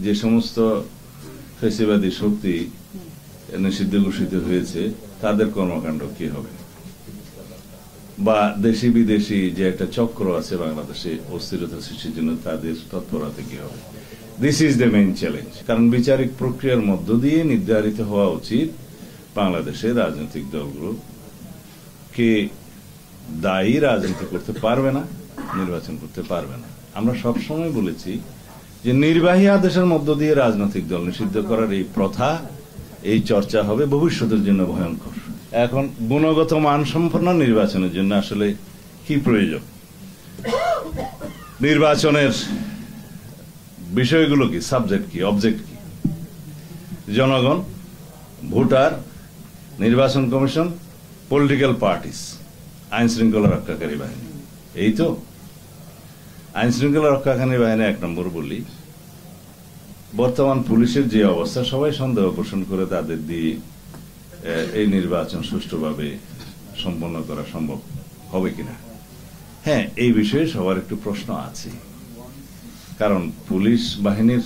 যে সমস্ত ফ্যাসিবাদী শক্তি নিষিদ্ধ ঘোষিত হয়েছে তাদের কর্মকাণ্ড কি হবে, বা দেশি বিদেশি যে একটা চক্র আছে বাংলাদেশে অস্থিরতা সৃষ্টির জন্য তাদের তৎপরতা কি হবে। This is the main challenge. কারণ বিচারিক প্রক্রিয়ার মধ্য দিয়ে নির্ধারিত হওয়া উচিত বাংলাদেশের রাজনৈতিক দলগুলো কে দায়ী রাজনীতি করতে পারবে না, নির্বাচন করতে পারবে না। আমরা সবসময় বলেছি যে নির্বাহী আদেশের মধ্য দিয়ে রাজনৈতিক দল নিষিদ্ধ করার এই প্রথা, এই চর্চা হবে ভবিষ্যতের জন্য ভয়ঙ্কর। এখন গুণগত মানসম্পন্ন নির্বাচনের জন্য আসলে কি প্রয়োজন, নির্বাচনের বিষয়গুলো কি, সাবজেক্ট কি, অবজেক্ট কি? জনগণ, ভোটার, নির্বাচন কমিশন, পলিটিক্যাল পার্টিস, আইন শৃঙ্খলা রক্ষাকারী বাহিনী। এই তো আইন শৃঙ্খলা রক্ষাকারী বাহিনী এক নম্বর বলি। বর্তমান পুলিশের যে অবস্থা, সবাই সন্দেহ পোষণ করে তাদের দিয়ে এই নির্বাচন সুষ্ঠুভাবে সম্পন্ন করা সম্ভব হবে কিনা। হ্যাঁ, এই বিষয়ে সবার একটু প্রশ্ন আছে, কারণ পুলিশ বাহিনীর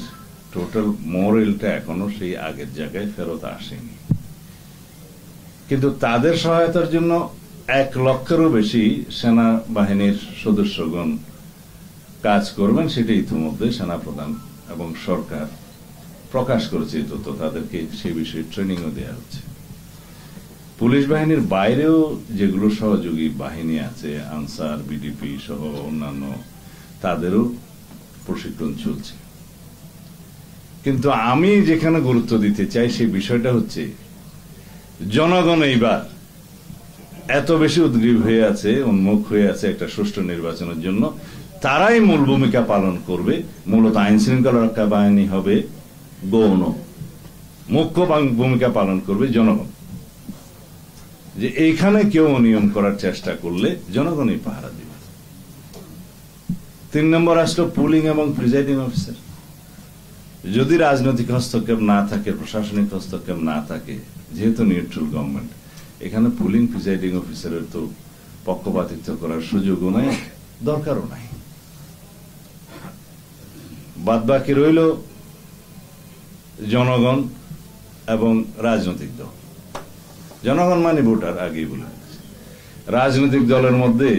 টোটাল মোরালটা এখনো সেই আগের জায়গায় ফেরত আসেনি। কিন্তু তাদের সহায়তার জন্য 1 লক্ষেরও বেশি সেনা বাহিনীর সদস্যগণ কাজ করবেন, সেটা ইতিমধ্যে সেনাপ্রধান এবং সরকার প্রকাশ করেছে। তো তাদেরকে সেই বিষয়ে ট্রেনিংও দেওয়া হচ্ছে। পুলিশ বাহিনীর বাইরেও যেগুলো সহযোগী বাহিনী আছে, আনসার, বিডিপি সহ অন্যান্য, তাদেরও প্রশিক্ষণ চলছে। কিন্তু আমি যেখানে গুরুত্ব দিতে চাই সেই বিষয়টা হচ্ছে, জনগণ এইবার এত বেশি উদ্গ্রীব হয়ে আছে, উন্মুখ হয়ে আছে একটা সুষ্ঠু নির্বাচনের জন্য। তারাই মূল ভূমিকা পালন করবে। মূলত আইন শৃঙ্খলা রক্ষা বাহিনী হবে গৌণ, মুখ্য ভূমিকা পালন করবে জনগণ। যে এইখানে কেউ অনিয়ম করার চেষ্টা করলে জনগণই পাহারা দিবে। 3 নম্বর আসলো পুলিং এবং প্রিজাইডিং অফিসার। যদি রাজনৈতিক হস্তক্ষেপ না থাকে, প্রশাসনিক হস্তক্ষেপ না থাকে, যেহেতু নিউট্রাল গভর্নমেন্ট, এখানে পুলিং প্রিজাইডিং অফিসারের তো পক্ষপাতিত্ব করার সুযোগও নাই, দরকারও নাই। বাদ বাকি রইল জনগণ এবং রাজনৈতিক দল। জনগণ মানে ভোটার, আগেই বলে রাজনৈতিক দলের মধ্যে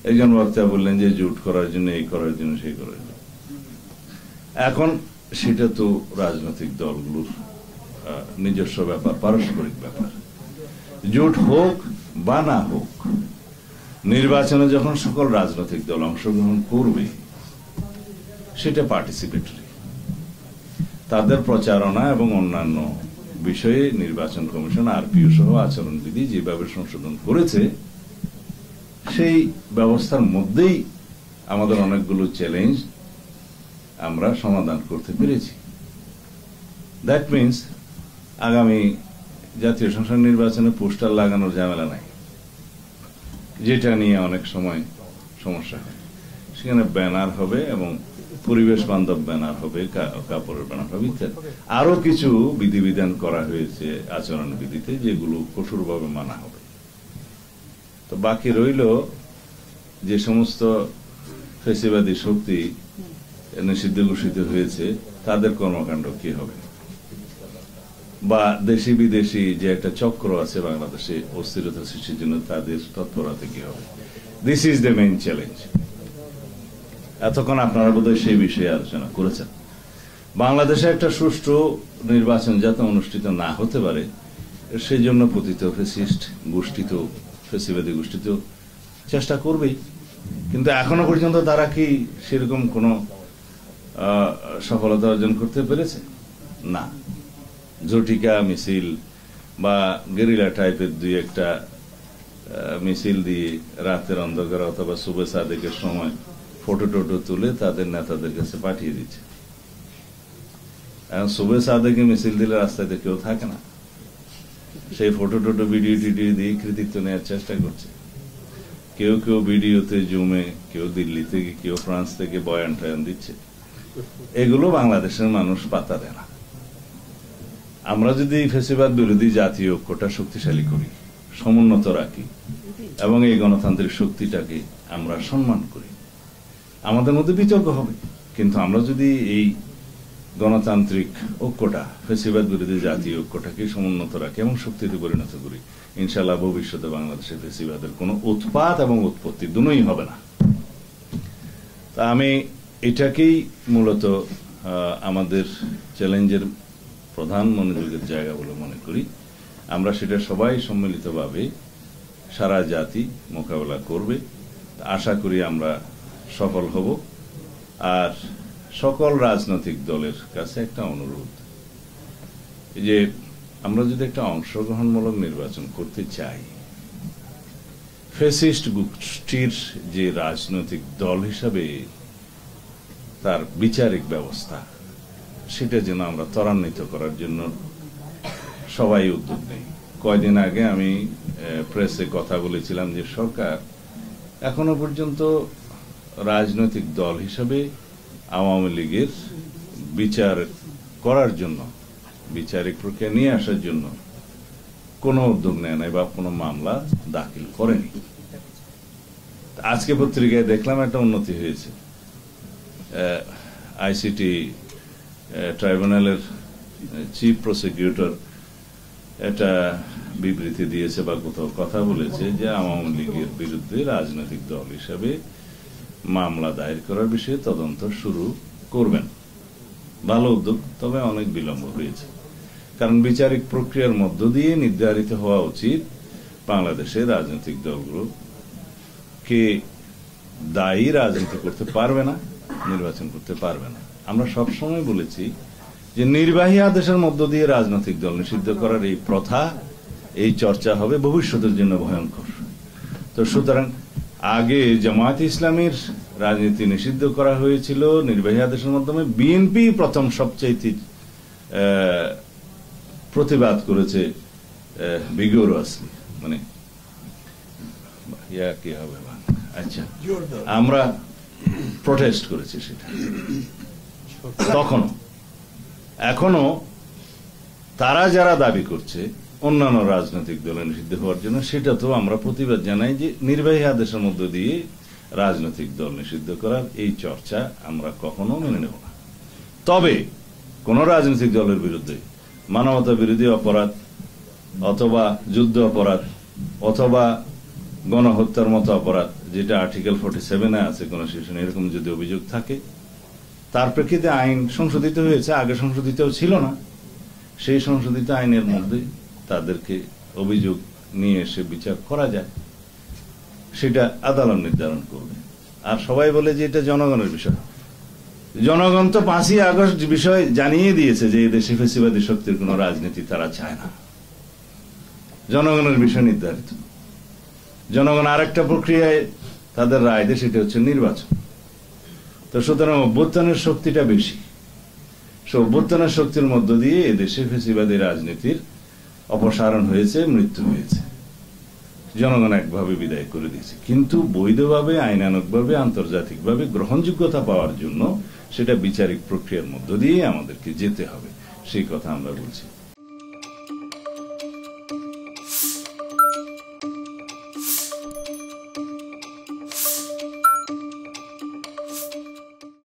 একজন বক্তা বললেন যে জোট করার জন্য, এই করার জন্য, সেই করার জন্য। এখন সেটা তো রাজনৈতিক দলগুলোর নিজস্ব ব্যাপার, পারস্পরিক ব্যাপার। জোট হোক বা না হোক, নির্বাচনে যখন সকল রাজনৈতিক দল অংশগ্রহণ করবে, সেটা পার্টিসিপেটরি। তাদের প্রচারণা এবং অন্যান্য বিষয়ে নির্বাচন কমিশন, আরপিও সহ আচরণবিধি যেভাবে সংশোধন করেছে, সেই ব্যবস্থার মধ্যেই আমাদের অনেকগুলো চ্যালেঞ্জ আমরা সমাধান করতে পেরেছি। দ্যাট মিনস আগামী জাতীয় সংসদ নির্বাচনে পোস্টার লাগানোর ঝামেলা নাই, যেটা নিয়ে অনেক সময় সমস্যা হয়। সেখানে ব্যানার হবে এবং পরিবেশ বান্ধব ব্যানার হবে, কাপড়ের ব্যানার হবে ইত্যাদি। আরো কিছু বিধিবিধান করা হয়েছে আচরণ বিধিতে, যেগুলো কঠোরভাবে মানা হবে। তো বাকি রইল যে সমস্ত ফ্যাসিবাদী শক্তি নিষিদ্ধ ঘোষিত হয়েছে তাদের কর্মকাণ্ড কি হবে, বা দেশি বিদেশি যে একটা চক্র আছে বাংলাদেশে অস্থিরতা সৃষ্টির জন্য তাদের তৎপরতা কি হবে। This is the main challenge. এতক্ষণ আপনারা বোধহয় সেই বিষয়ে আলোচনা করেছেন। বাংলাদেশে একটা সুষ্ঠু নির্বাচন যাতে অনুষ্ঠিত না হতে পারে, সেই জন্য পতিত ফ্যাসিস্ট গোষ্ঠী তো, ফ্যাসিবাদী গোষ্ঠী তো চেষ্টা করবেই। কিন্তু এখনো পর্যন্ত তারা কি সেরকম কোনো সফলতা অর্জন করতে পেরেছে? না। ঝটিকা মিছিল বা গেরিলা টাইপের 2-1টা মিছিল দিয়ে রাতের অন্ধকার অথবা সুবে সাদেকের সময় ফটো টোটো তুলে তাদের নেতাদের কাছে পাঠিয়ে দিচ্ছে। এখন সুবে সাদেকে মিছিল দিলে রাস্তায় কেউ থাকে না, সেই ফটো টোটো ভিডিও টিডিও দিয়ে কৃতিত্ব নেওয়ার চেষ্টা করছে। কেউ কেউ ভিডিওতে জুমে, কেউ দিল্লি থেকে, কেউ ফ্রান্স থেকে বয়ান টয়ান দিচ্ছে। এগুলো বাংলাদেশের মানুষ পাত্তা দেয় না। আমরা যদি ফ্যাসিবাদ বিরোধী জাতীয় ঐক্যটা শক্তিশালী করি, সমুন্নত রাখি এবং এই গণতান্ত্রিক শক্তিটাকে আমরা সম্মান করি, আমাদের মধ্যে বিতর্ক হবে, কিন্তু আমরা যদি এই গণতান্ত্রিক ঐক্যটা, ফ্যাসিবাদ বিরোধী জাতীয় ঐক্যটাকে সমুন্নত রাখি এবং শক্তিতে পরিণত করি, ইনশাআল্লাহ ভবিষ্যতে বাংলাদেশে ফ্যাসিবাদের কোনো উৎপাত এবং উৎপত্তি দুটোই হবে না। তা আমি এটাকেই মূলত আমাদের চ্যালেঞ্জের প্রধান মনোযোগের জায়গা বলে মনে করি। আমরা সেটা সবাই সম্মিলিতভাবে সারা জাতি মোকাবেলা করবে, আশা করি আমরা সফল হব। আর সকল রাজনৈতিক দলের কাছে একটা অনুরোধ, যে আমরা যদি একটা অংশগ্রহণমূলক নির্বাচন করতে চাই, ফ্যাসিস্ট গোষ্ঠীর যে রাজনৈতিক দল হিসাবে তার বিচারিক ব্যবস্থা, সেটা যেন আমরা ত্বরান্বিত করার জন্য সবাই উদ্যোগ নেই। কয়দিন আগে আমি প্রেসে কথা বলেছিলাম যে সরকার এখনো পর্যন্ত রাজনৈতিক দল হিসাবে আওয়ামী লীগের বিচার করার জন্য, বিচারিক প্রক্রিয়া নিয়ে আসার জন্য কোনো উদ্যোগ নেয় নাই বা কোনো মামলা দাখিল করেনি। আজকে পত্রিকায় দেখলাম একটা উন্নতি হয়েছে, আইসিটি ট্রাইব্যুনালের চিফ প্রসিকিউটর একটা বিবৃতি দিয়েছে বা কোথাও কথা বলেছে যে আওয়ামী লীগের বিরুদ্ধে রাজনৈতিক দল হিসাবে মামলা দায়ের করার বিষয়ে তদন্ত শুরু করবেন। ভালো উদ্যোগ, তবে অনেক বিলম্ব হয়েছে। কারণ বিচারিক প্রক্রিয়ার মধ্য দিয়ে নির্ধারিত হওয়া উচিত বাংলাদেশের রাজনৈতিক দলগুলো কে দায়ী রাজনীতি করতে পারবে না, নির্বাচন করতে পারবে না। আমরা সবসময় বলেছি যে নির্বাহী আদেশের মধ্য দিয়ে রাজনৈতিক দল নিষিদ্ধ করার এই প্রথা, এই চর্চা হবে ভবিষ্যতের জন্য ভয়ঙ্কর। তো সুতরাং আগে জামায়াতে ইসলামীর রাজনীতি নিষিদ্ধ করা হয়েছিল নির্বাহী আদেশের মাধ্যমে। বিএনপি প্রথম সবচেয়ে প্রতিবাদ করেছে ভিগোরাসলি, মানে কি হবে, আচ্ছা, আমরা প্রটেস্ট করেছি সেটা তখন। এখনো তারা যারা দাবি করছে অন্যান্য রাজনৈতিক দলের নিষিদ্ধ হওয়ার জন্য, সেটা তো আমরা প্রতিবাদ জানাই যে নির্বাহী আদেশের মধ্য দিয়ে রাজনৈতিক দল নিষিদ্ধ করার এই চর্চা আমরা কখনো মেনে নেব না। তবে কোন রাজনৈতিক দলের বিরুদ্ধে মানবতা বিরোধী অপরাধ অথবা যুদ্ধ অপরাধ অথবা গণহত্যার মতো অপরাধ, যেটা আর্টিকেল 47-এ আছে কনস্টিটিউশন, এরকম যদি অভিযোগ থাকে, তার প্রেক্ষিতে আইন সংশোধিত হয়েছে, আগে সংশোধিতও ছিল না, সেই সংশোধিত আইনের মধ্যে তাদেরকে অভিযোগ নিয়ে এসে বিচার করা যায়, সেটা আদালত নির্ধারণ করবে। আর সবাই বলে যে এটা জনগণের বিষয়। জনগণ তো 5ই আগস্ট বিষয় জানিয়ে দিয়েছে যে এই দেশে ফ্যাসিবাদী শক্তির কোন রাজনীতি তারা চায় না। জনগণের বিষয় নির্ধারিত। জনগণ আরেকটা প্রক্রিয়ায় তাদের রায় দেয়, সেটা হচ্ছে নির্বাচন। তো সুতরাং অভ্যুত্থানের শক্তিটা বেশি। অভ্যুত্থানের শক্তির মধ্য দিয়ে এদেশে ফ্যাসিবাদী রাজনীতির অপসারণ হয়েছে, মৃত্যু হয়েছে। জনগণ একভাবে বিদায় করে দিয়েছে। কিন্তু বৈধভাবে, আইনানুগভাবে, আন্তর্জাতিকভাবে গ্রহণযোগ্যতা পাওয়ার জন্য সেটা বিচারিক প্রক্রিয়ার মধ্য দিয়ে আমাদেরকে যেতে হবে, সেই কথা আমরা বলছি।